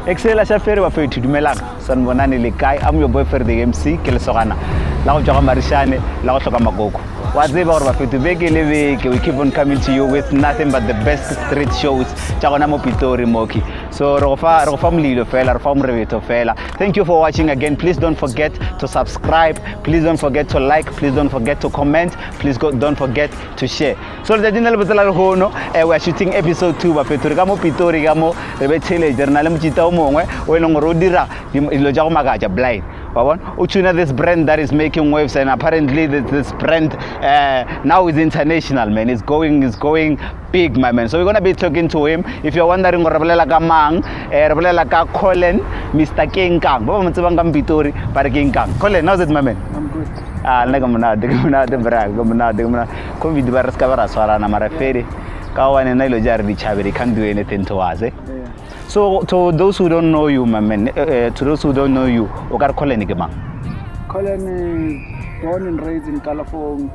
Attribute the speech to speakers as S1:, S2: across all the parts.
S1: Excella Shaferi wa Feti Dumelang, San Bonani Likai, I'm your boy FarryTheeMc, Kelesogana. Lao Joga Marishane, Lao Toka Magoko. What's about Feti Beki? We keep on coming to you with nothing but the best street shows. Chagonamo Pretoria Moki. So Rofa family of fella, Revito fella. Thank you for watching again. Please don't forget to subscribe. Please don't forget to like. Please don't forget to comment. Please don't forget to share. So the general we are shooting episode 2 of Pretoria Mo Rebetele Journal Mchita Mongwe, when Rodira, Ilojamagaja blind. Uchuna, this brand that is making waves, and apparently this brand now is international, man. It's going big, my man. So we're gonna be talking to him. If you're wondering, Rabelela Gamang, Rabelela Ka Colin, Mr. King Kang, Baba Mtsabanga Pitori, Para King Kang. Colin, how's it, my man?
S2: I'm good.
S1: Nagamuna, COVID virus cover swara na maraferi. Kawan na ilo jari chabiri can't do anything to us, eh?
S2: Yeah.
S1: So to those who don't know you, my man, to those who don't know you, Ogar Colin Nigama.
S2: Colin is born and raised in California.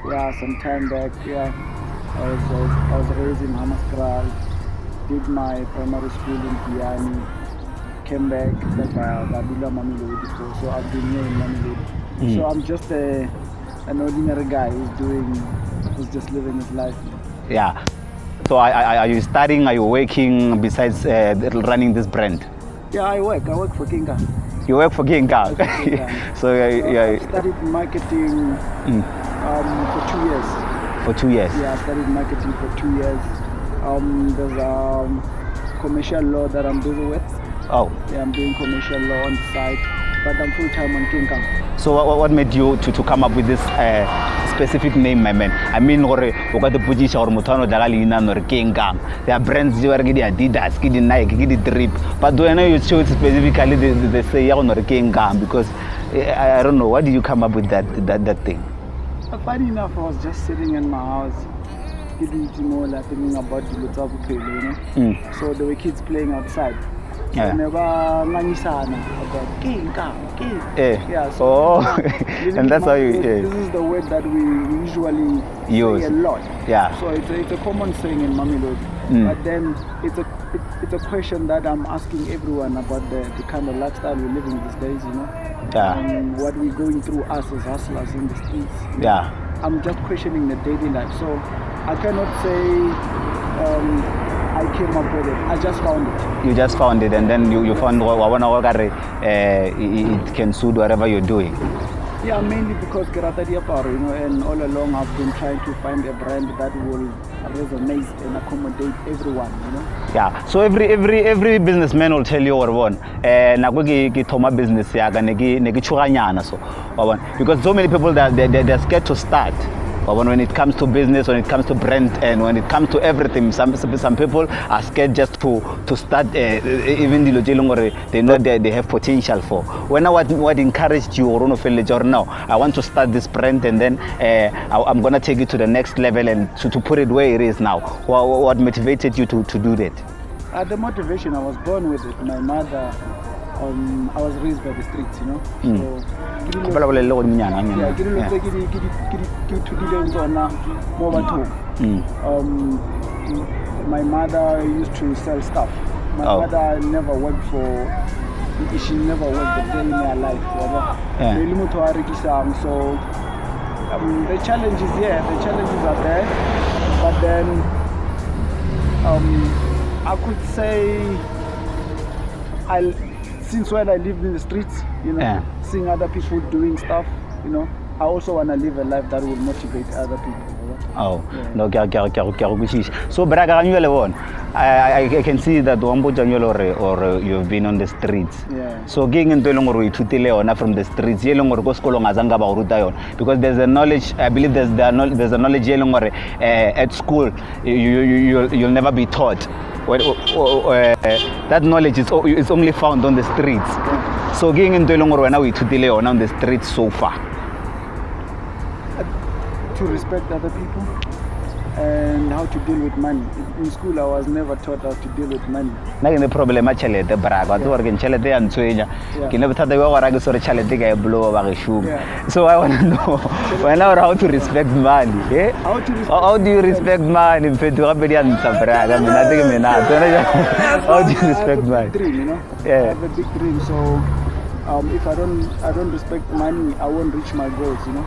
S2: Yeah, some time back. Yeah, I was raised in Hammanskraal. Did my primary school in Piani. Came back to Mamelodi. So I've been here in Mamelodi. So I'm just an ordinary guy who's just living his life.
S1: Yeah. So are you studying? Are you working besides running this brand?
S2: Yeah, I work for King Kang.
S1: You work for King Kang. So
S2: I studied marketing for 2 years.
S1: For 2 years?
S2: Yeah, I studied marketing for 2 years. There's commercial law that I'm busy with.
S1: Oh.
S2: Yeah, I'm doing commercial law on the side, but I'm full-time on King Kang.
S1: So what made you to come up with this specific name, my man? I mean, or the position or Mutano Dagalina or King Kang. There are brands you are getting Adidas, getting Nike, getting Drip. But do I know you chose specifically the say or King Kang? Because I don't know, why did you come up with that thing?
S2: Funny enough, I was just sitting in my house, thinking about the little you know. So there were kids playing outside.
S1: Yeah.
S2: Never about King Kang. Yeah. So
S1: and that's how you.
S2: This is the word that we usually
S1: use
S2: say a lot.
S1: Yeah.
S2: So it's a common saying in Mamelodi. But then it's a question that I'm asking everyone about the kind of lifestyle we're living these days. You know.
S1: Yeah.
S2: What we're going through us as hustlers in the streets.
S1: Yeah.
S2: I'm just questioning the daily life. So I cannot say. I came up with it. I just found it.
S1: You just found it, and then you found it can suit whatever you're doing.
S2: Yeah, mainly because you know, and all along I've been trying to find a brand that will resonate and accommodate everyone, you know.
S1: Yeah. So every businessman will tell you one. Thoma business because so many people they're scared to start. But when it comes to business, when it comes to brand, and when it comes to everything, some people are scared just to start. Even the they know they have potential for. When what encouraged you, now I want to start this brand, and then I'm gonna take it to the next level and to put it where it is now. What motivated you to do that?
S2: The motivation, I was born with it. My mother. I was raised by the streets, you know. My mother used to sell stuff. My mother never worked she never worked a day in her life. So the challenges, the challenges are there. But then I could say since when I lived in the streets, you know, seeing other people doing stuff, you know, I also want to live a life that will motivate other people.
S1: Oh, no, so Braga, I can see that or you've been on the streets.
S2: Yeah.
S1: So getting into Leona from the streets, because there's a knowledge. I believe there's a knowledge at school. You'll never be taught. That knowledge is only found on the streets. So getting into Leona on the streets so far.
S2: To respect other people. and how to deal with money. In school, I was never taught how to deal with money.
S1: Na ke ne problem a chelete braga wa tsore ke chelete ya ntshwenya ke ne bothata ba go rage sore chelete ka e blow ba ge shuma. So I want to know when how to respect money, eh? How do you respect money? Mfetu ga bedi ya ntsa braga mina te ke mina how do you respect money?
S2: Dream, you know.
S1: Yeah.
S2: I have a big dream, so if I don't respect money, I won't reach my goals, you know.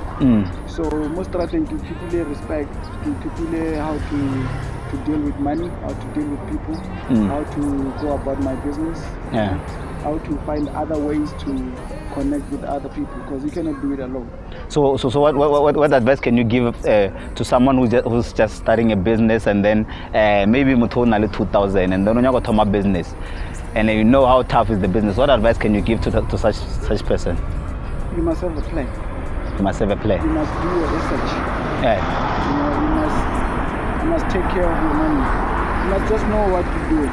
S2: So most of the thing to people respect, to people how to deal with money, how to deal with people, how to go about my business,
S1: Yeah.
S2: how to find other ways to connect with other people, because you cannot do it alone.
S1: So what advice can you give to someone who's just starting a business and then maybe mutho na le 2000 and then when you go to my business and you know how tough is the business? What advice can you give to such person?
S2: You must have a plan.
S1: You must have a plan.
S2: You must do your research.
S1: Yeah.
S2: You know, you must take care of your money. You must just know what to do.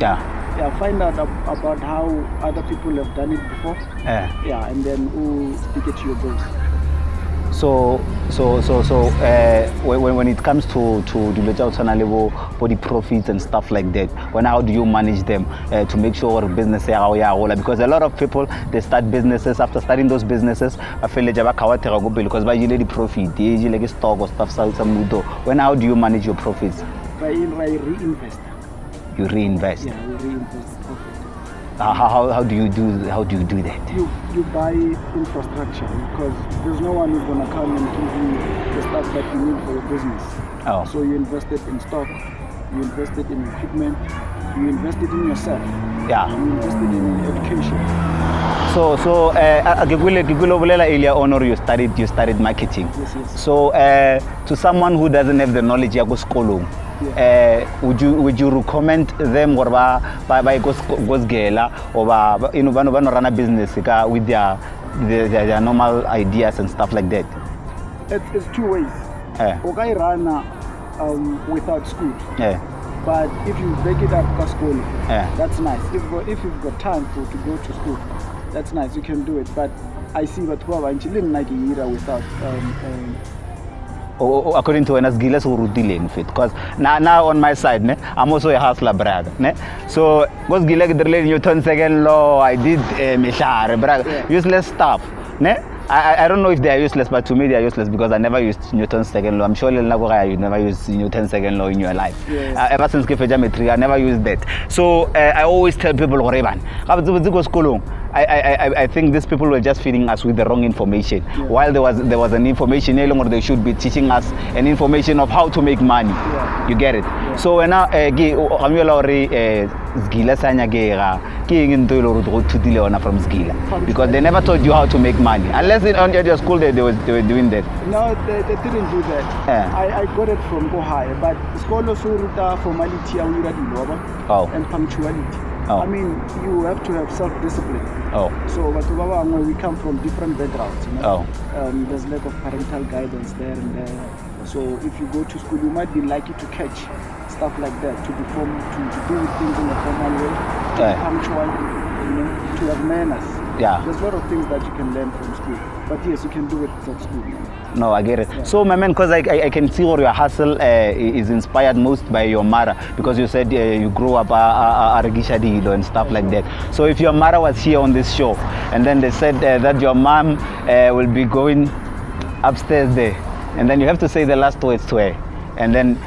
S1: Yeah.
S2: Yeah, find out about how other people have done it before.
S1: Yeah.
S2: Yeah, and then stick it to your goals.
S1: So when it comes to the body profits and stuff like that, how do you manage them to make sure business because a lot of people, they start businesses. After starting those businesses, I feel like because by the profit, they like stock or stuff. How do you manage your profits?
S2: By reinvest.
S1: You reinvest.
S2: Yeah, we reinvest the profit.
S1: How do you do that?
S2: You buy infrastructure, because there's no one who's gonna come and give you the stuff that you need for your business. Oh. So you invest it in stock, you invest it in equipment, you invest it in yourself. Yeah. You invest it in education.
S1: So earlier on, or you studied marketing.
S2: Yes.
S1: So to someone who doesn't have the knowledge ya go skolo, would you recommend them or ba gosgela or ba run a business with their normal ideas and stuff like that?
S2: It's two ways. Okay, run without school. Yeah. But if you break it up to school, that's nice. If you've got time to go to school, that's nice. You can do it. But I see that without
S1: according to Enas Gilas who rudiling fit, because now on my side, I'm also a hustler brag. So was Gilek the Newton second law, I did brag, useless stuff. I don't know if they are useless, but to me they are useless because I never used Newton's second law. I'm sure you never used Newton's second law in your life. Yes. Ever since geometry, I never used that. So I always tell people, I think these people were just feeding us with the wrong information. Yeah. While there was an information, no longer they should be teaching us an information of how to make money. Yeah. You get it? Yeah. So when because they never taught you how to make money. Unless at your school they were doing that.
S2: No, they didn't do that. Yeah. I got it from Ohio, but school also formality and punctuality. Oh. I mean, you have to have self-discipline. Oh. So, we come from different backgrounds. You know? Oh. There's lack of parental guidance there and there. So, if you go to school, you might be likely to catch stuff like that, to do things in a formal way, to be punctual, to have manners. Yeah. There's a lot of things that you can learn from school. But yes, you can do it without school.
S1: No, I get it. Yeah. So, my man, because I can see where your hustle is inspired most by your mother, because you said you grew up Arigishadilo and stuff like that. So, if your mother was here on this show, and then they said that your mom will be going upstairs there, and then you have to say the last words to her, and then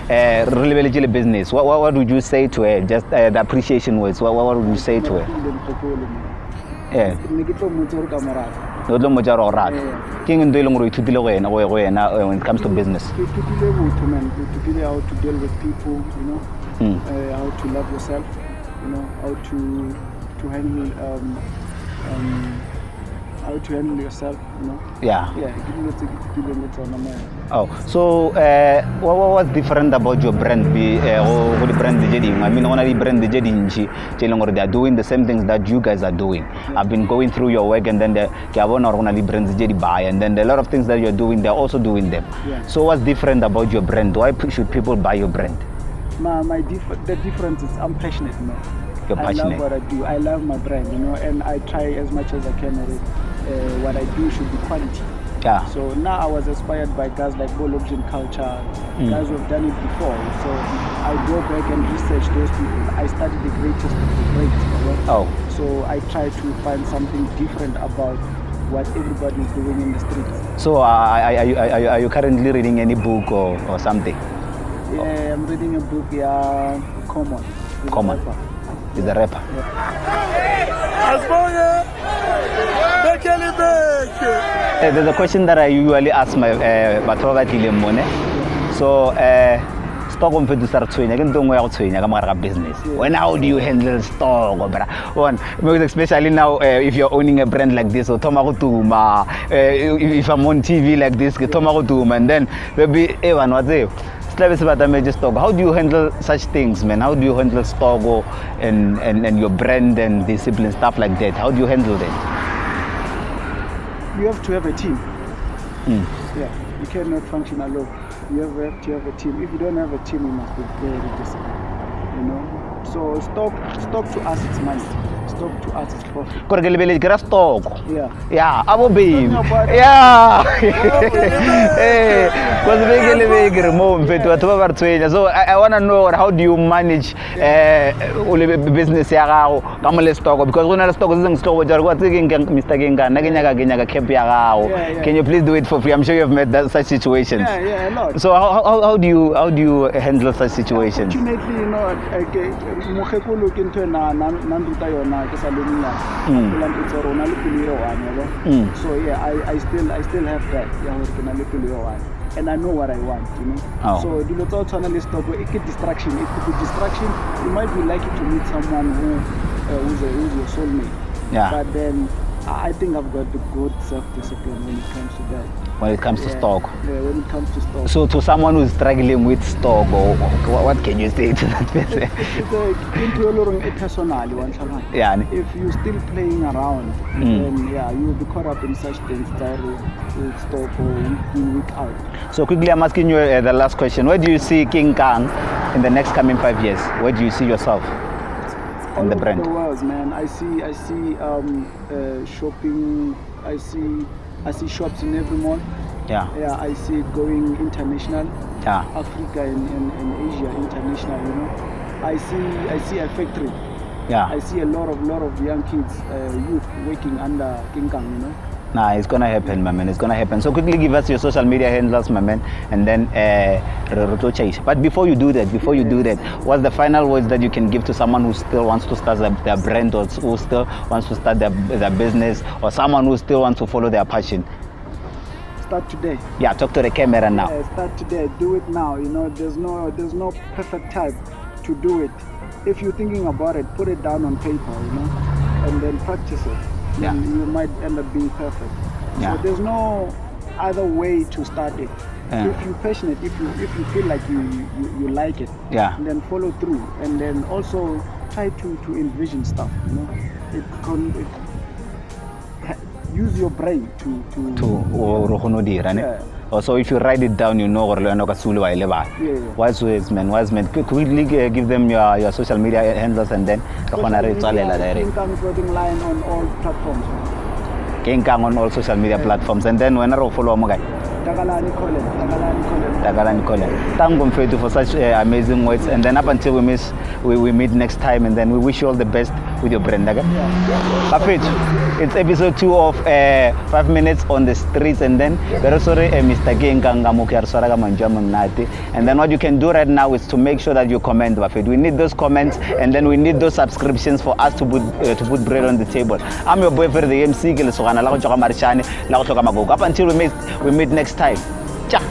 S1: really business, what would you say to her? Just the appreciation words. What would you say to her? Yeah. When it comes to business.
S2: How to deal with people, how to love yourself, how to handle yourself,
S1: Yeah. Oh, so what was different about your brand? What the brand I mean, only brand they are doing the same things that you guys are doing. Yeah. I've been going through your work, and then the brand buy, and then a lot of things that you're doing, they're also doing them. Yeah. So what's different about your brand? Why should people buy your brand?
S2: The difference is I'm passionate, man.
S1: You're passionate.
S2: I love what I do. I love my brand, and I try as much as I can at it. What I do should be quality.
S1: Yeah.
S2: So now I was inspired by guys like Bologin Culture, guys who have done it before. So I go back and research those people. I study the greatest of the great.
S1: Oh.
S2: So I try to find something different about what everybody is doing in the streets.
S1: So are you currently reading any book or something?
S2: Yeah, I'm reading a book, Common.
S1: Common. He's a rapper. There's a question that I usually ask my batho ba batlileng mone. So stock on to start tshwenya ke ntong ya go tshwenya ka mogare ga business. When how do you handle stock bra? One because especially now if you're owning a brand like this, so thoma go tuma, if I'm on TV like this, ke thoma go tuma, and then there be evan wa tseo. How do you handle such things, man? How do you handle stock and your brand and discipline, stuff like that? How do you handle that?
S2: You have to have a team. Yeah, you cannot function alone. You have to have a team. If you don't have a team, you must be very disciplined. You know. So stock to us is money. Stock to us is profit.
S1: Stock.
S2: Yeah.
S1: Yeah, abo babe. Yeah. So I want to know how do you manage business ya gago ka mo le stock, because when stock is stock what Mr. Genga na kenya cap ya gago. Can you please do it for free? I'm sure you've met such situations.
S2: Yeah, a lot.
S1: So how do you handle such situations?
S2: Fortunately, you know, mokgekolo ke ntwe na nruta yona ke sa le monyane. So yeah, I still have that. And I know what I want, you know.
S1: Oh.
S2: So dilo tsa tshwana le stock it could distraction. It could be distraction. You might be lucky to meet someone who's your soulmate.
S1: Yeah.
S2: But then I think I've got the good self-discipline when it comes to that.
S1: When it comes to stock.
S2: Yeah, when it comes to stock.
S1: So to someone who's struggling with stock, what can you say to that person?
S2: It's personal.
S1: Yeah.
S2: If you're still playing around, then yeah, you will be caught up in such things that with stock or week out. So
S1: quickly, I'm asking you the last question. Where do you see King Kang in the next coming 5 years? Where do you see yourself in the brand?
S2: All over the world, man. I see shopping. I see shops in every mall.
S1: Yeah.
S2: Yeah, I see it going international.
S1: Yeah.
S2: Africa and Asia international. You know, I see a factory.
S1: Yeah.
S2: I see a lot of young kids, youth working under King Kang. You know.
S1: Nah, it's gonna happen, my man. It's gonna happen. So quickly give us your social media handles, my man, and then But before you do that, what's the final words that you can give to someone who still wants to start their brand, or who still wants to start their business, or someone who still wants to follow their passion?
S2: Start today.
S1: Yeah, talk to the camera now.
S2: Yeah, start today. Do it now. You know, there's no perfect time to do it. If you're thinking about it, put it down on paper, you know, and then practice it.
S1: Yeah.
S2: You might end up being perfect.
S1: Yeah.
S2: So there's no other way to start it.
S1: Yeah.
S2: If you're passionate, if you feel like you like it,
S1: yeah,
S2: then follow through, and then also try to envision stuff. You know, use your brain to
S1: so if you write it down, you know wise words, man. Quickly give them your social media handles, and then
S2: King Kang Clothing line on all platforms.
S1: King Kang on all social media platforms, and then whenever follow mo guy. Thank you for such amazing words, and then up until we meet next time, and then we wish you all the best with your brand. Okay? Yeah. It's episode 2 of 5 minutes on the streets, and then very sorry, Mr. King Kang, and then what you can do right now is to make sure that you comment. We need those comments, and then we need those subscriptions for us to put bread on the table. I'm your boy FarryTheeMc. Up until we meet next time. Ciao.